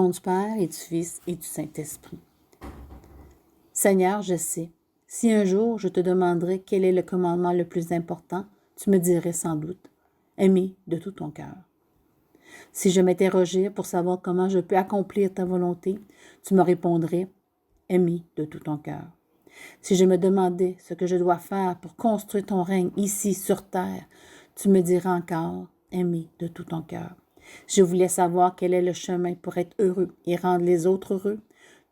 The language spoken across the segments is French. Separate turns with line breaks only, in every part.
nom du Père et du Fils et du Saint-Esprit. Seigneur, je sais, si un jour je te demanderai quel est le commandement le plus important, tu me dirais sans doute, aimer de tout ton cœur. Si je m'interrogeais pour savoir comment je peux accomplir ta volonté, tu me répondrais, aimer de tout ton cœur. Si je me demandais ce que je dois faire pour construire ton règne ici sur terre, tu me dirais encore, aimer de tout ton cœur. Je voulais savoir quel est le chemin pour être heureux et rendre les autres heureux.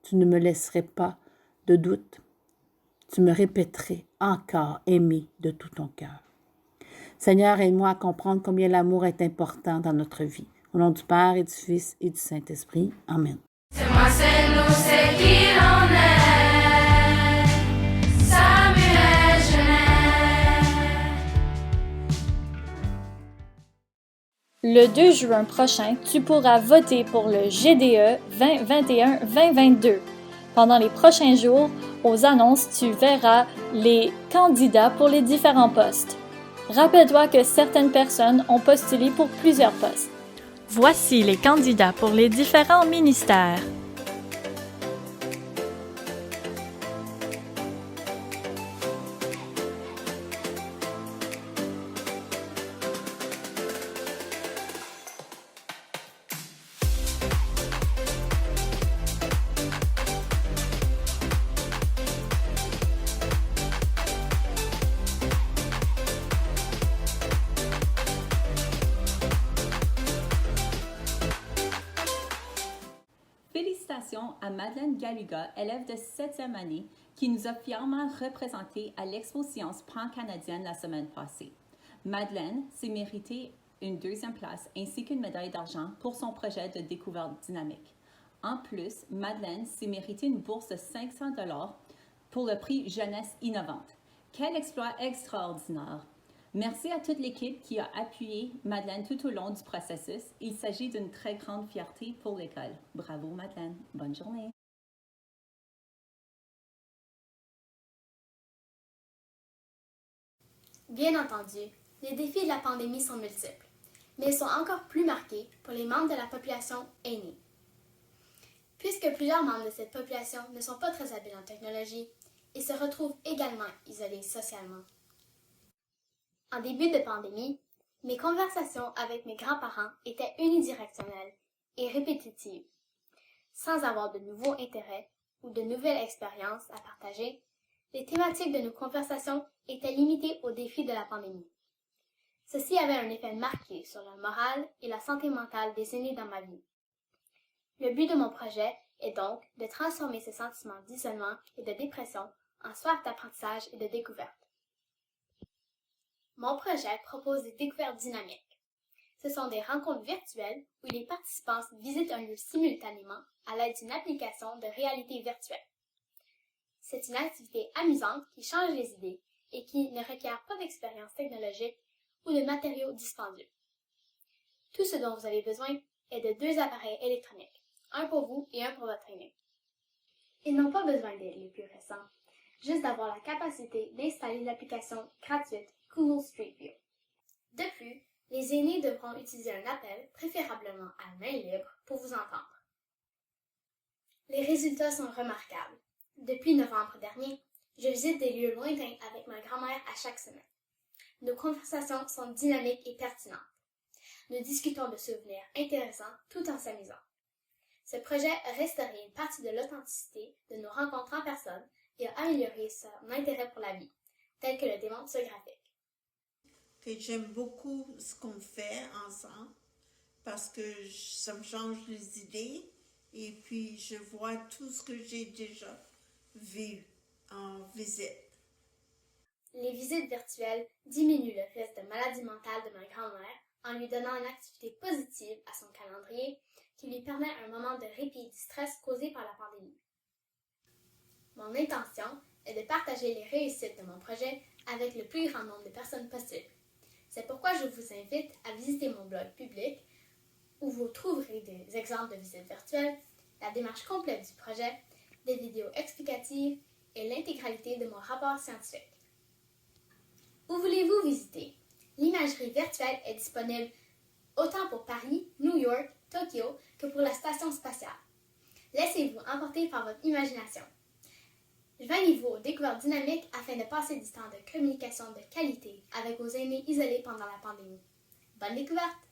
Tu ne me laisserais pas de doute. Tu me répéterais encore, aimer de tout ton cœur. Seigneur, aide-moi à comprendre combien l'amour est important dans notre vie. Au nom du Père et du Fils et du Saint-Esprit. Amen.
C'est moi, c'est nous, c'est qui l'on est. Samuel Genest.
Le 2 juin prochain, tu pourras voter pour le GDE 2021-2022. Pendant les prochains jours, aux annonces, tu verras les candidats pour les différents postes. Rappelle-toi que certaines personnes ont postulé pour plusieurs postes. Voici les candidats pour les différents ministères.
Félicitations à Madeleine Galuga, élève de 7e année, qui nous a fièrement représentés à l'Expo Sciences pan-canadienne la semaine passée. Madeleine s'est méritée une 2e place ainsi qu'une médaille d'argent pour son projet de découverte dynamique. En plus, Madeleine s'est méritée une bourse de 500 $ pour le prix Jeunesse innovante. Quel exploit extraordinaire! Merci à toute l'équipe qui a appuyé Madeleine tout au long du processus. Il s'agit d'une très grande fierté pour l'école. Bravo Madeleine, bonne journée.
Bien entendu, les défis de la pandémie sont multiples, mais ils sont encore plus marqués pour les membres de la population aînée. Puisque plusieurs membres de cette population ne sont pas très habiles en technologie, ils se retrouvent également isolés socialement. En début de pandémie, mes conversations avec mes grands-parents étaient unidirectionnelles et répétitives. Sans avoir de nouveaux intérêts ou de nouvelles expériences à partager, les thématiques de nos conversations étaient limitées aux défis de la pandémie. Ceci avait un effet marqué sur le moral et la santé mentale des aînés dans ma vie. Le but de mon projet est donc de transformer ces sentiments d'isolement et de dépression en soif d'apprentissage et de découverte. Mon projet propose des découvertes dynamiques. Ce sont des rencontres virtuelles où les participants visitent un lieu simultanément à l'aide d'une application de réalité virtuelle. C'est une activité amusante qui change les idées et qui ne requiert pas d'expérience technologique ou de matériaux dispendieux. Tout ce dont vous avez besoin est de 2 appareils électroniques, un pour vous et un pour votre aîné. Ils n'ont pas besoin d'être les plus récents, juste d'avoir la capacité d'installer l'application gratuite Google Street View. De plus, les aînés devront utiliser un appel, préférablement à main libre, pour vous entendre. Les résultats sont remarquables. Depuis novembre dernier, je visite des lieux lointains avec ma grand-mère à chaque semaine. Nos conversations sont dynamiques et pertinentes. Nous discutons de souvenirs intéressants tout en s'amusant. Ce projet a restauré une partie de l'authenticité de nos rencontres en personne et a amélioré son intérêt pour la vie, tel que le démontre ce graphique.
Que j'aime beaucoup ce qu'on fait ensemble parce que ça me change les idées et puis je vois tout ce que j'ai déjà vu en visite.
Les visites virtuelles diminuent le risque de maladie mentale de ma grand-mère en lui donnant une activité positive à son calendrier qui lui permet un moment de répit du stress causé par la pandémie. Mon intention est de partager les réussites de mon projet avec le plus grand nombre de personnes possible. C'est pourquoi je vous invite à visiter mon blog public où vous trouverez des exemples de visites virtuelles, la démarche complète du projet, des vidéos explicatives et l'intégralité de mon rapport scientifique. Où voulez-vous visiter? L'imagerie virtuelle est disponible autant pour Paris, New York, Tokyo que pour la station spatiale. Laissez-vous emporter par votre imagination. Joignez-vous aux découvertes dynamiques afin de passer du temps de communication de qualité avec vos aînés isolés pendant la pandémie. Bonne découverte!